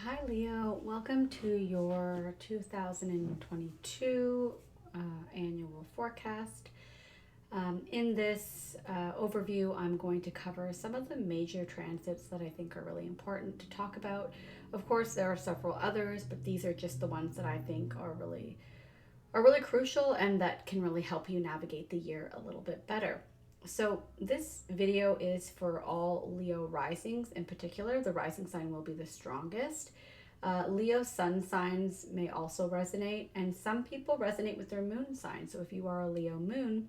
Hi Leo, welcome to your 2022 annual forecast. In this overview, I'm going to cover some of the major transits that I think are really important to talk about. Of course, there are several others, but these are just the ones that I think are really crucial and that can really help you navigate the year a little bit better. So this video is for all Leo risings. In particular, the rising sign will be the strongest. Leo sun signs may also resonate, and some people resonate with their moon sign. So if you are a Leo moon,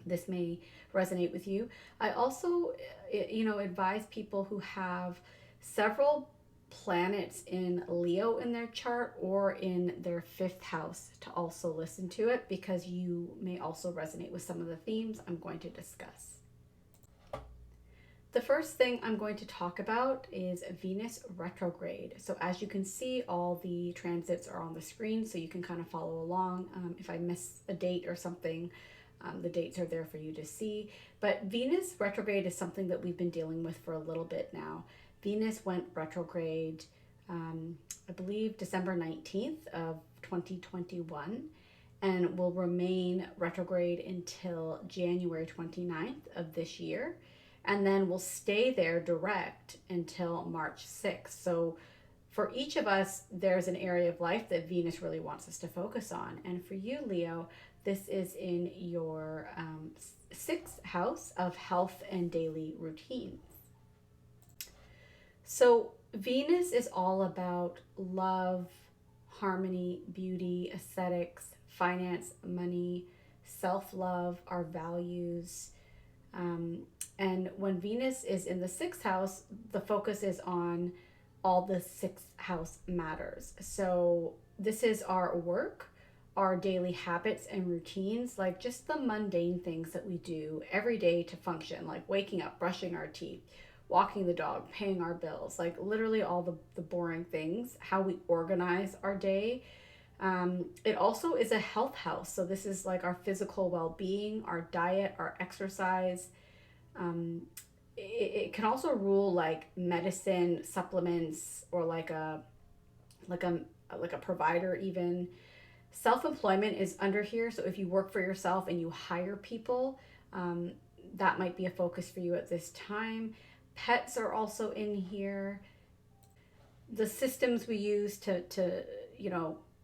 this may resonate with you. I also, advise people who have several planets in Leo in their chart or in their fifth house to also listen to it, because you may also resonate with some of the themes I'm going to discuss. The first thing I'm going to talk about is Venus retrograde. So as you can see, all the transits are on the screen, so you can kind of follow along. If I miss a date or something, the dates are there for you to see. But Venus retrograde is something that we've been dealing with for a little bit now. Venus went retrograde, I believe, December 19th of 2021, and will remain retrograde until January 29th of this year, and then will stay there direct until March 6th. So for each of us, there's an area of life that Venus really wants us to focus on. And for you, Leo, this is in your sixth house of health and daily routines. So Venus is all about love, harmony, beauty, aesthetics, finance, money, self-love, our values. And when Venus is in the sixth house, the focus is on all the sixth house matters. So this is our work, our daily habits and routines, like just the mundane things that we do every day to function, like waking up, brushing our teeth, walking the dog, paying our bills, like literally all the boring things, how we organize our day. It also is a health house. So this is like our physical well-being, our diet, our exercise. It can also rule like medicine, supplements, or like a provider even. Self-employment is under here. So if you work for yourself and you hire people, that might be a focus for you at this time. Pets are also in here. The systems we use to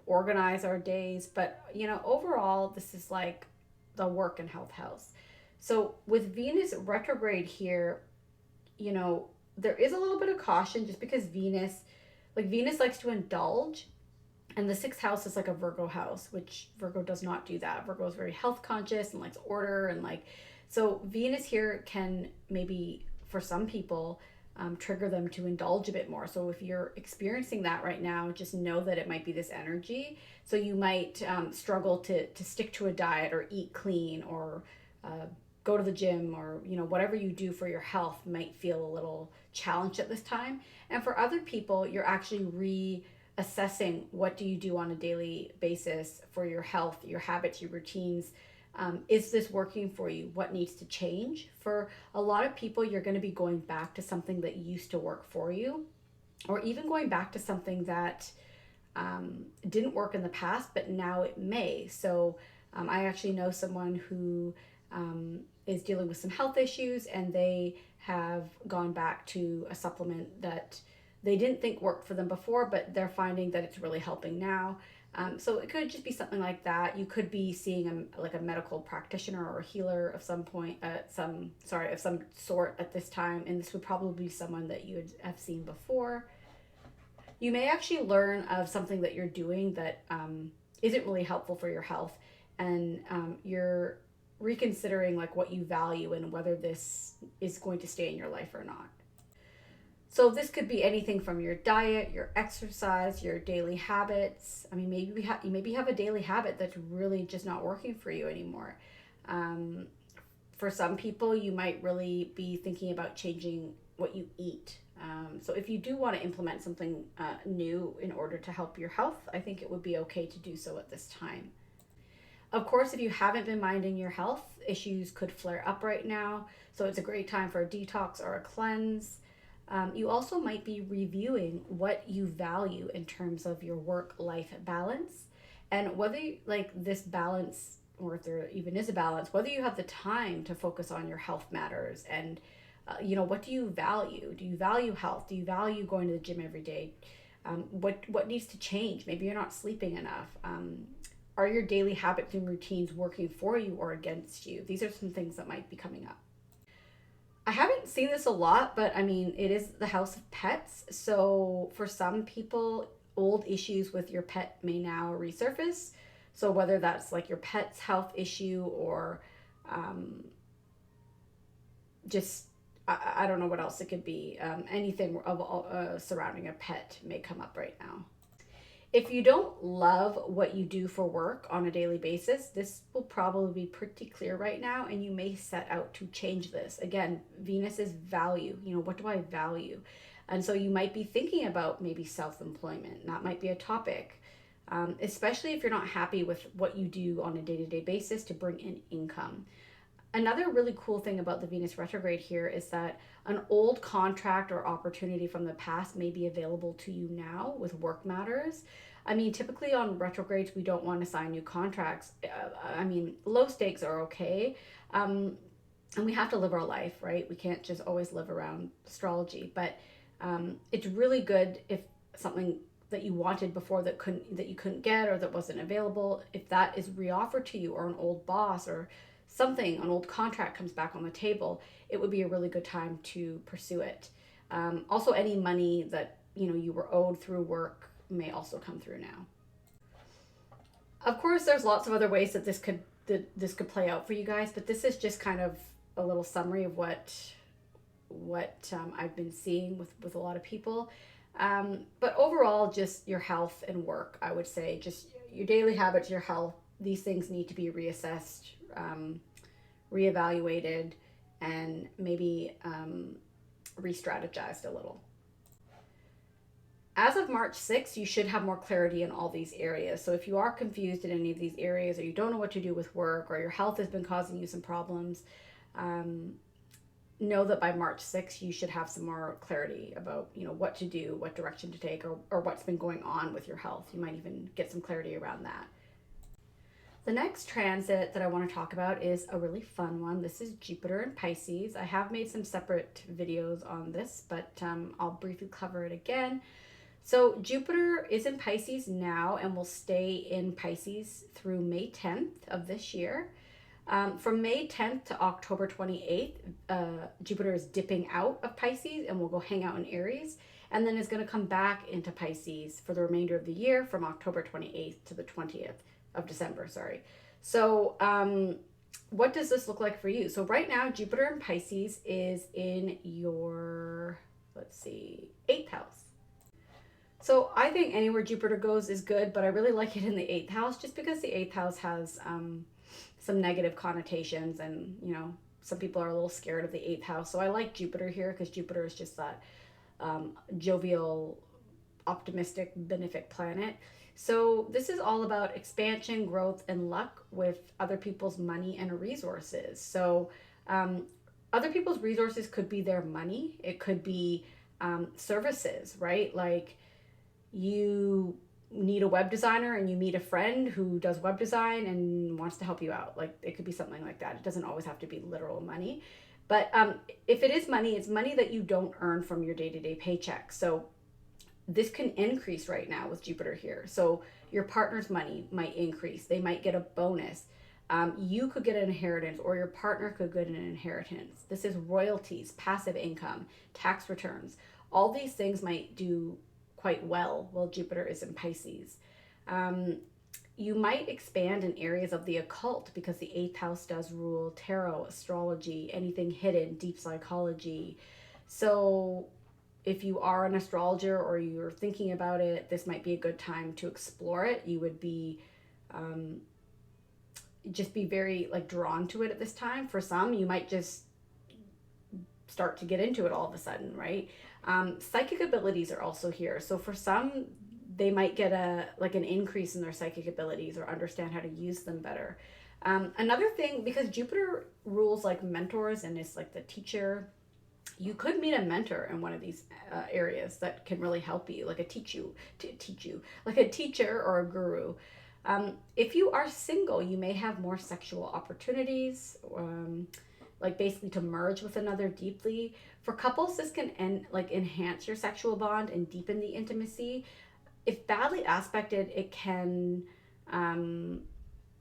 organize our days. But, overall, this is like the work and health house. So with Venus retrograde here, there is a little bit of caution, just because Venus likes to indulge. And the sixth house is like a Virgo house, which Virgo does not do that. Virgo is very health conscious and likes order, and so Venus here can maybe, for some people, trigger them to indulge a bit more. So if you're experiencing that right now, just know that it might be this energy. So you might struggle to stick to a diet or eat clean, or go to the gym, or whatever you do for your health might feel a little challenged at this time. And for other people, you're actually reassessing what do you do on a daily basis for your health, your habits, your routines. Is this working for you? What needs to change? For a lot of people, you're going to be going back to something that used to work for you, or even going back to something that didn't work in the past, but now it may. So I actually know someone who is dealing with some health issues, and they have gone back to a supplement that they didn't think worked for them before, but they're finding that it's really helping now. So it could just be something like that. You could be seeing a medical practitioner or a healer of some sort at this time, and this would probably be someone that you would have seen before. You may actually learn of something that you're doing that isn't really helpful for your health, and you're reconsidering like what you value and whether this is going to stay in your life or not. So this could be anything from your diet, your exercise, your daily habits. I mean, maybe you have a daily habit that's really just not working for you anymore. For some people, you might really be thinking about changing what you eat. So if you do want to implement something new in order to help your health, I think it would be okay to do so at this time. Of course, if you haven't been minding your health, issues could flare up right now. So it's a great time for a detox or a cleanse. You also might be reviewing what you value in terms of your work-life balance, and whether like this balance, or if there even is a balance, whether you have the time to focus on your health matters. And what do you value? Do you value health? Do you value going to the gym every day? What needs to change? Maybe you're not sleeping enough. Are your daily habits and routines working for you or against you? These are some things that might be coming up. I haven't seen this a lot, but I mean, it is the house of pets. So for some people, old issues with your pet may now resurface. So whether that's like your pet's health issue, or um, just, I don't know what else it could be. Anything of surrounding a pet may come up right now. If you don't love what you do for work on a daily basis, this will probably be pretty clear right now, and you may set out to change this. Again, Venus is value. What do I value? And so you might be thinking about maybe self-employment. That might be a topic, especially if you're not happy with what you do on a day-to-day basis to bring in income. Another really cool thing about the Venus retrograde here is that an old contract or opportunity from the past may be available to you now with work matters. I mean, typically on retrogrades, we don't want to sign new contracts. I mean, low stakes are okay. And we have to live our life, right? We can't just always live around astrology. But it's really good if something that you wanted before that you couldn't get, or that wasn't available, if that is reoffered to you, or an old boss or something, an old contract comes back on the table, it would be a really good time to pursue it. Also, any money that you were owed through work may also come through now. Of course, there's lots of other ways that this could play out for you guys, but this is just kind of a little summary of what I've been seeing with a lot of people. But overall, just your health and work, I would say, just your daily habits, your health, these things need to be reassessed, reevaluated, and maybe re-strategized a little. As of March 6th, you should have more clarity in all these areas. So if you are confused in any of these areas, or you don't know what to do with work, or your health has been causing you some problems, know that by March 6th, you should have some more clarity about, what to do, what direction to take, or what's been going on with your health. You might even get some clarity around that. The next transit that I want to talk about is a really fun one. This is Jupiter in Pisces. I have made some separate videos on this, but I'll briefly cover it again. So Jupiter is in Pisces now and will stay in Pisces through May 10th of this year. From May 10th to October 28th, Jupiter is dipping out of Pisces and will go hang out in Aries, and then is going to come back into Pisces for the remainder of the year from October 28th to the 20th of December, sorry. So what does this look like for you? So right now, Jupiter in Pisces is in your, 8th house. So I think anywhere Jupiter goes is good, but I really like it in the 8th house, just because the 8th house has some negative connotations, and some people are a little scared of the 8th house. So I like Jupiter here because Jupiter is just that jovial, optimistic, benefic planet. So this is all about expansion, growth, and luck with other people's money and resources. So other people's resources could be their money. It could be services, right? Like you need a web designer and you meet a friend who does web design and wants to help you out. Like it could be something like that. It doesn't always have to be literal money. But if it is money, it's money that you don't earn from your day-to-day paycheck. So this can increase right now with Jupiter here. So your partner's money might increase. They might get a bonus. You could get an inheritance, or your partner could get an inheritance. This is royalties, passive income, tax returns. All these things might do quite well while Jupiter is in Pisces. You might expand in areas of the occult, because the 8th house does rule tarot, astrology, anything hidden, deep psychology. So if you are an astrologer or you're thinking about it, this might be a good time to explore it. You would be just be very drawn to it at this time. For some, you might just start to get into it all of a sudden, right? Psychic abilities are also here. So for some, they might get an increase in their psychic abilities, or understand how to use them better. Another thing, because Jupiter rules mentors and is the teacher, You could meet a mentor in one of these areas that can really help you, like like a teacher or a guru. If you are single, you may have more sexual opportunities, like basically to merge with another deeply. For couples, this can enhance your sexual bond and deepen the intimacy. If badly aspected, um,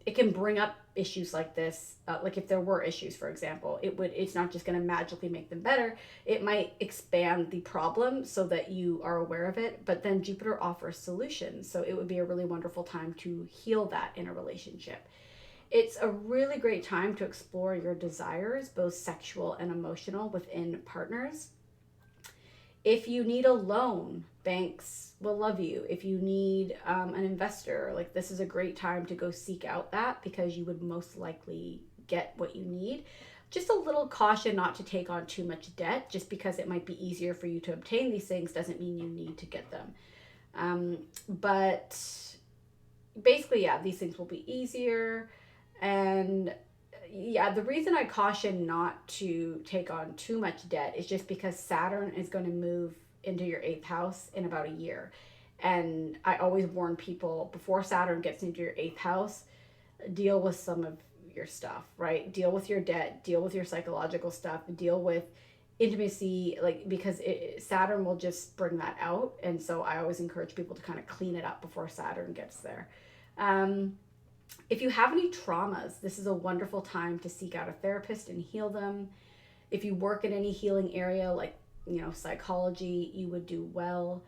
it can bring up issues like this. Like if there were issues, for example, it's not just going to magically make them better. It might expand the problem so that you are aware of it, but then Jupiter offers solutions, so it would be a really wonderful time to heal that in a relationship. It's a really great time to explore your desires, both sexual and emotional, within partners. If you need a loan, banks will love you. If you need an investor, like this is a great time to go seek out that, because you would most likely get what you need. Just a little caution not to take on too much debt. Just because it might be easier for you to obtain these things doesn't mean you need to get them. But basically, yeah, these things will be easier. And yeah, the reason I caution not to take on too much debt is just because Saturn is going to move into your eighth house in about a year. And I always warn people, before Saturn gets into your eighth house, deal with some of your stuff, right? Deal with your debt, deal with your psychological stuff, deal with intimacy, like, because Saturn will just bring that out. And so I always encourage people to kind of clean it up before Saturn gets there. If you have any traumas, this is a wonderful time to seek out a therapist and heal them. If you work in any healing area, like, psychology, you would do well.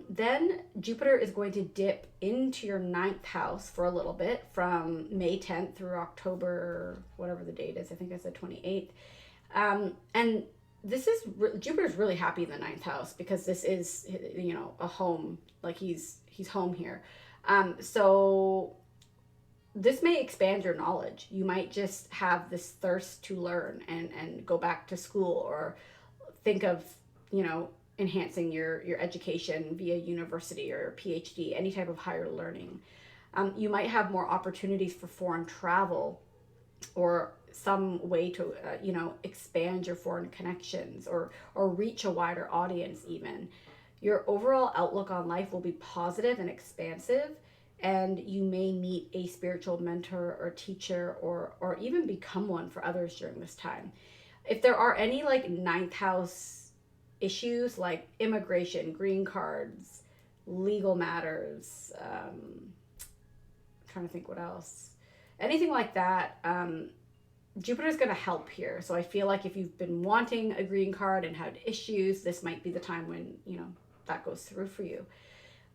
Then Jupiter is going to dip into your ninth house for a little bit from May 10th through October, whatever the date is. I think I said 28th. And Jupiter's really happy in the ninth house, because this is, a home, like he's home here. So this may expand your knowledge. You might just have this thirst to learn and go back to school, or think of, enhancing your education via university or PhD, any type of higher learning. You might have more opportunities for foreign travel, or some way to, expand your foreign connections, or reach a wider audience even. Your overall outlook on life will be positive and expansive, and you may meet a spiritual mentor or teacher, or even become one for others during this time. If there are any like ninth house issues, like immigration, green cards, legal matters, trying to think what else, anything like that, Jupiter's going to help here. So I feel like if you've been wanting a green card and had issues, this might be the time when, that goes through for you.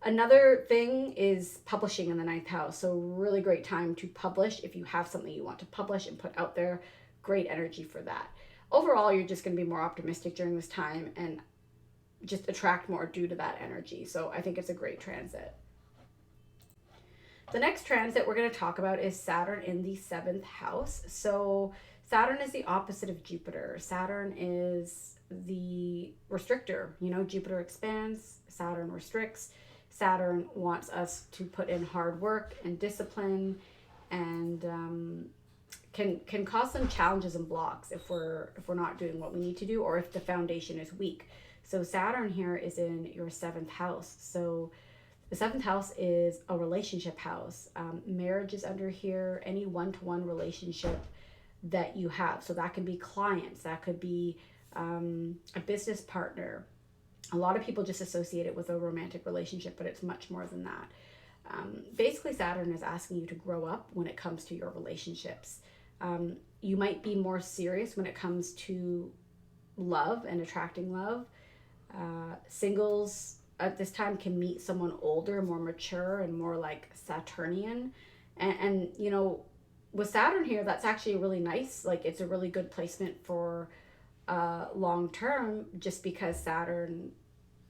Another thing is publishing in the ninth house. So really great time to publish. If you have something you want to publish and put out there, great energy for that. Overall, you're just going to be more optimistic during this time and just attract more due to that energy. So I think it's a great transit. The next transit we're going to talk about is Saturn in the seventh house. So Saturn is the opposite of Jupiter. Saturn is the restrictor. Jupiter expands, Saturn restricts. Saturn wants us to put in hard work and discipline, and can cause some challenges and blocks if we're not doing what we need to do, or if the foundation is weak. So Saturn here is in your seventh house. So the seventh house is a relationship house. Marriage is under here, any one-to-one relationship that you have. So that could be clients, that could be a business partner. A lot of people just associate it with a romantic relationship, but it's much more than that. Basically, Saturn is asking you to grow up when it comes to your relationships. You might be more serious when it comes to love and attracting love. Singles at this time can meet someone older, more mature, and more like Saturnian. And with Saturn here, that's actually really nice. Like, it's a really good placement for long term, just because Saturn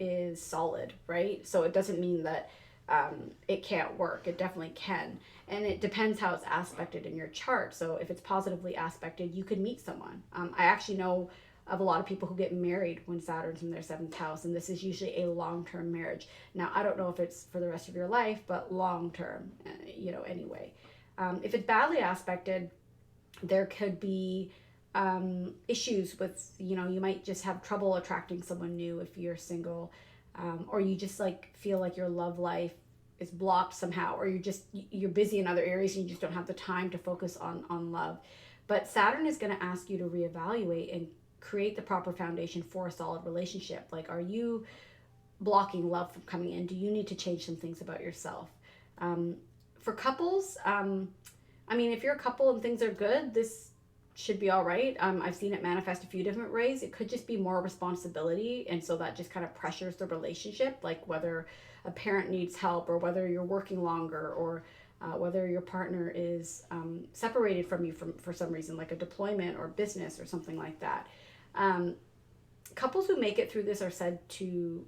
is solid, right? So it doesn't mean that it can't work. It definitely can. And it depends how it's aspected in your chart. So if it's positively aspected, you could meet someone. I actually know of a lot of people who get married when Saturn's in their seventh house, and this is usually a long-term marriage. Now, I don't know if it's for the rest of your life, but long-term, anyway. If it's badly aspected, there could be issues with, you might just have trouble attracting someone new if you're single, or you just like feel like your love life is blocked somehow, or you're busy in other areas and you just don't have the time to focus on love. But Saturn is going to ask you to reevaluate and create the proper foundation for a solid relationship. Like, are you blocking love from coming in? Do you need to change some things about yourself? For couples, I mean, if you're a couple and things are good, this should be all right. I've seen it manifest a few different ways. It could just be more responsibility, and so that just kind of pressures the relationship, like whether a parent needs help, or whether you're working longer, or whether your partner is separated from you for some reason, like a deployment or business or something like that. Couples who make it through this are said to,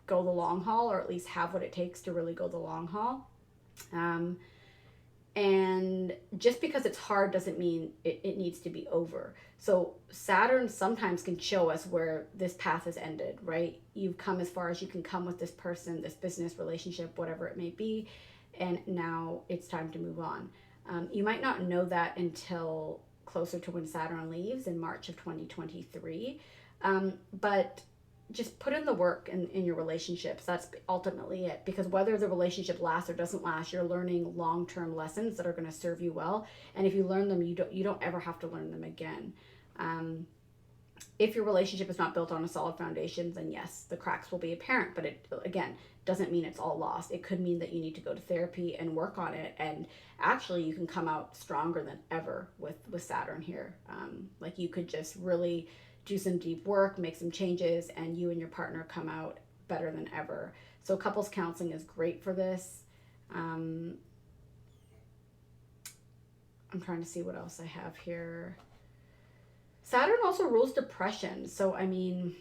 go the long haul, or at least have what it takes to really go the long haul. And just because it's hard doesn't mean it needs to be over. So Saturn sometimes can show us where this path has ended, right? You've come as far as you can come with this person, this business relationship, whatever it may be, and now it's time to move on. You might not know that until closer to when Saturn leaves in March of 2023, but just put in the work in your relationships. That's ultimately it, because whether the relationship lasts or doesn't last, you're learning long-term lessons that are going to serve you well. And if you learn them, you don't ever have to learn them again. If your relationship is not built on a solid foundation, then yes, the cracks will be apparent, but it, again, doesn't mean it's all lost. It could mean that you need to go to therapy and work on it, and actually you can come out stronger than ever with Saturn here. Like, you could just really do some deep work, make some changes, and you and your partner come out better than ever. So couples counseling is great for this. I'm trying to see what else I have here. Saturn also rules depression. So, I mean,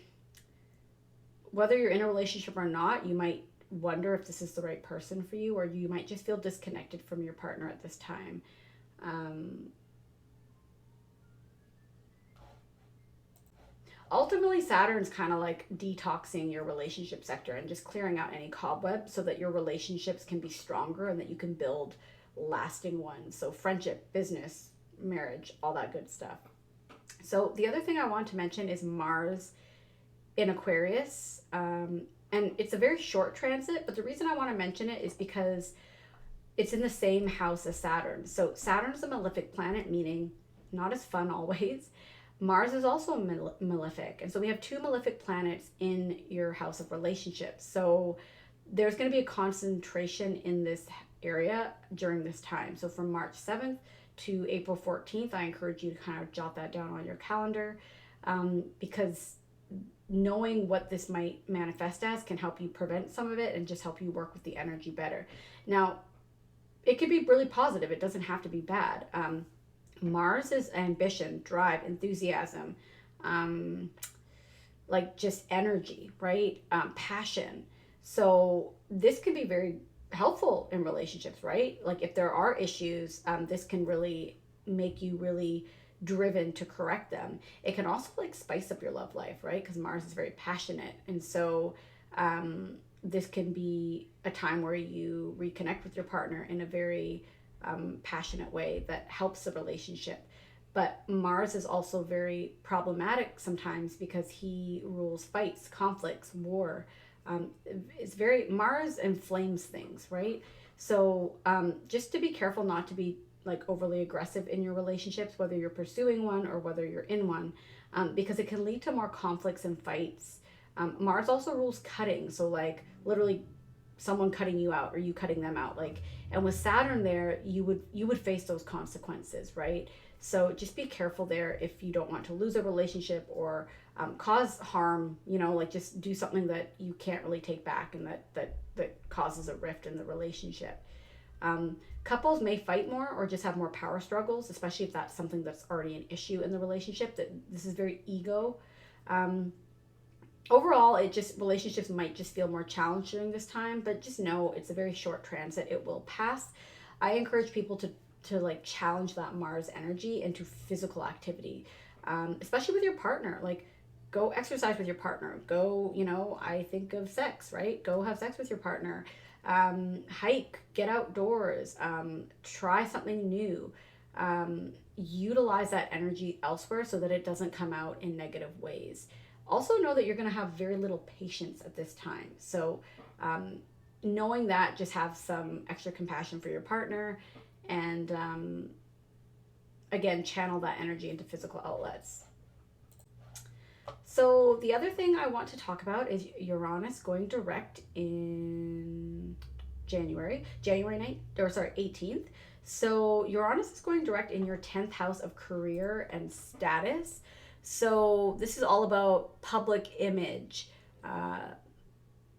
whether you're in a relationship or not, you might wonder if this is the right person for you, or you might just feel disconnected from your partner at this time. Ultimately, Saturn's kind of like detoxing your relationship sector and just clearing out any cobwebs so that your relationships can be stronger and that you can build lasting ones. So friendship, business, marriage, all that good stuff. So the other thing I want to mention is Mars in Aquarius. And it's a very short transit, but the reason I want to mention it is because it's in the same house as Saturn. So Saturn's a malefic planet, meaning not as fun always. Mars is also malefic. And so we have two malefic planets in your house of relationships. So there's going to be a concentration in this area during this time. So from March 7th to April 14th, I encourage you to kind of jot that down on your calendar, because knowing what this might manifest as can help you prevent some of it and just help you work with the energy better. Now, it can be really positive. It doesn't have to be bad. Mars is ambition, drive, enthusiasm, like just energy, right? Passion. So this can be very helpful in relationships, right? Like if there are issues, this can really make you really driven to correct them. It can also like spice up your love life, right? Because Mars is very passionate. And so this can be a time where you reconnect with your partner in a very passionate way that helps the relationship. But Mars is also very problematic sometimes because he rules fights, conflicts, war. It's very, Mars inflames things, right? So just to be careful not to be like overly aggressive in your relationships, whether you're pursuing one or whether you're in one, because it can lead to more conflicts and fights. Mars also rules cutting. So like literally someone cutting you out or you cutting them out, like, and with Saturn there, you would face those consequences, right? So just be careful there if you don't want to lose a relationship or cause harm, like just do something that you can't really take back and that causes a rift in the relationship. Couples may fight more or just have more power struggles, especially if that's something that's already an issue in the relationship, that this is very ego. Overall, relationships might just feel more challenged during this time, but just know it's a very short transit. It will pass. I encourage people to like challenge that Mars energy into physical activity, especially with your partner. Like go exercise with your partner. Go, I think of sex, right? Go have sex with your partner. Hike, get outdoors, try something new. utilize that energy elsewhere so that it doesn't come out in negative ways. Also know that you're going to have very little patience at this time. So knowing that, just have some extra compassion for your partner, and again, channel that energy into physical outlets. So the other thing I want to talk about is Uranus going direct in January 18th. So Uranus is going direct in your 10th house of career and status. So this is all about public image,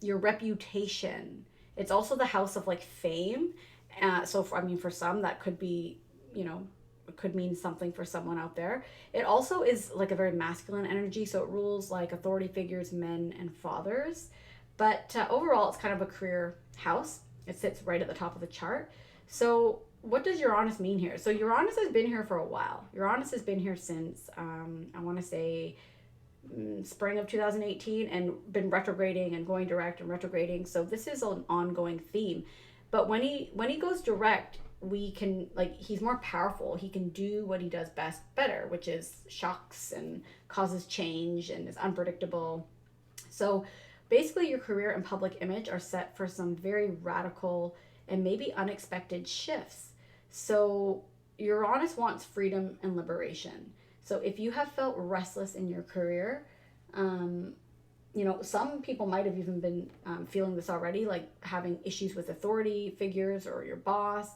your reputation. It's also the house of like fame. For some, that could be, it could mean something for someone out there. It also is like a very masculine energy, so it rules like authority figures, men, and fathers. But overall, it's kind of a career house. It sits right at the top of the chart. So what does Uranus mean here? So Uranus has been here for a while. Uranus has been here since, I want to say, spring of 2018, and been retrograding and going direct and retrograding. So this is an ongoing theme. But when he goes direct, we can, like, he's more powerful. He can do what he does best better, which is shocks and causes change and is unpredictable. So basically your career and public image are set for some very radical and maybe unexpected shifts. So Uranus wants freedom and liberation. So if you have felt restless in your career, some people might have even been feeling this already, like having issues with authority figures or your boss.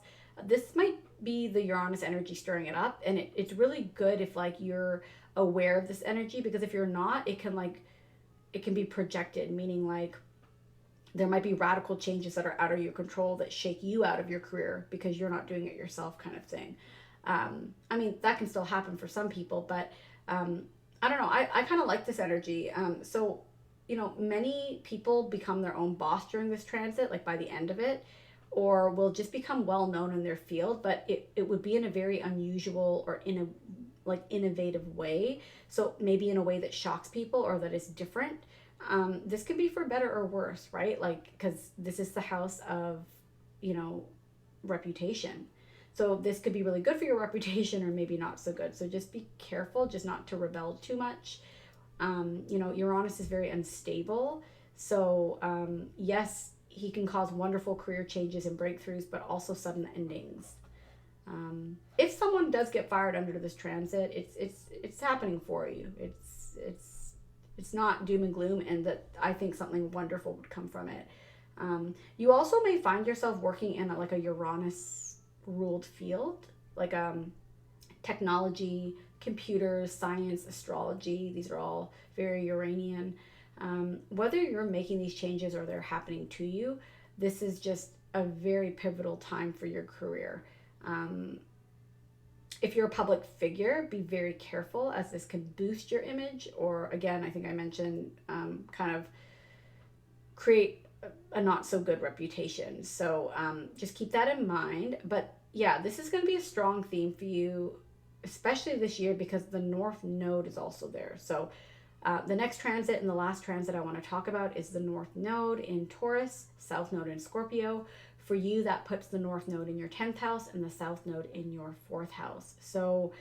This might be the Uranus energy stirring it up, and it's really good if like you're aware of this energy, because if you're not, it can be projected, meaning like there might be radical changes that are out of your control that shake you out of your career because you're not doing it yourself, kind of thing. That can still happen for some people, but I don't know. I kind of like this energy. Many people become their own boss during this transit, like by the end of it, or will just become well known in their field, but it would be in a very unusual or innovative way. So maybe in a way that shocks people or that is different. This could be for better or worse, right? Like, because this is the house of, reputation. So this could be really good for your reputation or maybe not so good. So just be careful, just not to rebel too much. Uranus is very unstable. So yes, he can cause wonderful career changes and breakthroughs, but also sudden endings. If someone does get fired under this transit, it's happening for you. It's not doom and gloom, and that I think something wonderful would come from it. You also may find yourself working in a Uranus ruled field, like technology, computers, science, astrology. These are all very Uranian. Whether you're making these changes or they're happening to you, this is just a very pivotal time for your career. If you're a public figure, be very careful, as this can boost your image, or again, I think I mentioned, kind of create a not so good reputation. So just keep that in mind. But yeah, this is going to be a strong theme for you, especially this year, because the North Node is also there. So the next transit and the last transit I want to talk about is the North Node in Taurus, South Node in Scorpio. For you, that puts the North Node in your 10th house and the South Node in your 4th house. So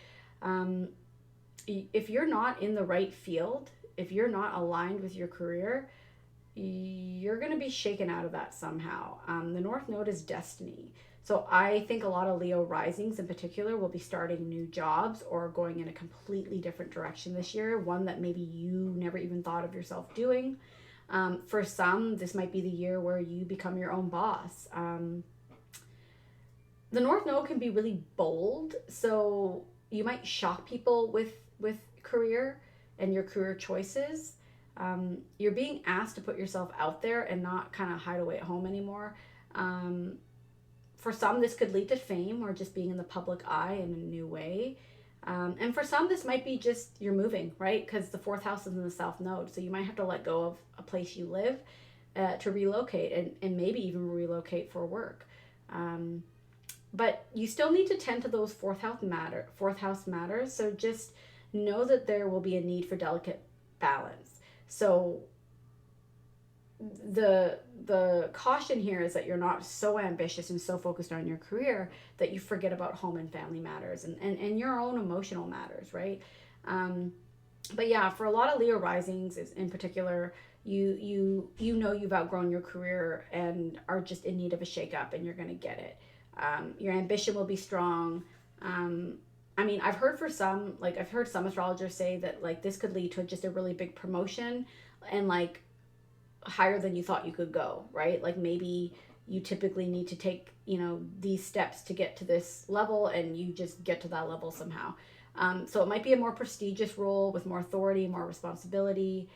if you're not in the right field, if you're not aligned with your career, you're going to be shaken out of that somehow. The North Node is destiny. So I think a lot of Leo risings in particular will be starting new jobs or going in a completely different direction this year, one that maybe you never even thought of yourself doing. For some, this might be the year where you become your own boss. The North Node can be really bold, so you might shock people with career and your career choices. You're being asked to put yourself out there and not kind of hide away at home anymore. For some, this could lead to fame or just being in the public eye in a new way. And for some, this might be just you're moving, right? Because the 4th house is in the South Node. So you might have to let go of a place you live to relocate and maybe even relocate for work. But you still need to tend to those 4th house matters. So just know that there will be a need for delicate balance. So the caution here is that you're not so ambitious and so focused on your career that you forget about home and family matters and your own emotional matters, right? But yeah, for a lot of Leo risings in particular, you know you've outgrown your career and are just in need of a shake-up, and you're going to get it. Your ambition will be strong. I mean, I've heard some astrologers say that like this could lead to just a really big promotion and like higher than you thought you could go, right? Like maybe you typically need to take, these steps to get to this level, and you just get to that level somehow. So it might be a more prestigious role with more authority, more responsibility.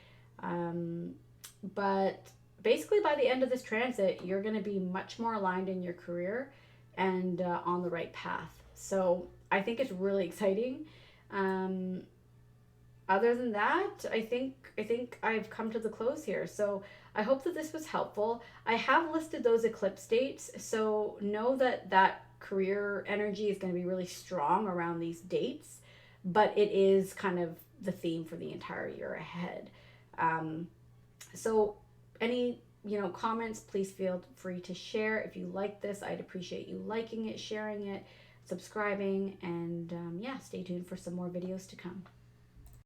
But basically, by the end of this transit, you're going to be much more aligned in your career and on the right path. So I think it's really exciting. Other than that, I think I've come to the close here. So I hope that this was helpful. I have listed those eclipse dates, so know that career energy is going to be really strong around these dates, but it is kind of the theme for the entire year ahead. So any comments, please feel free to share. If you like this, I'd appreciate you liking it, sharing it, subscribing, and yeah, stay tuned for some more videos to come.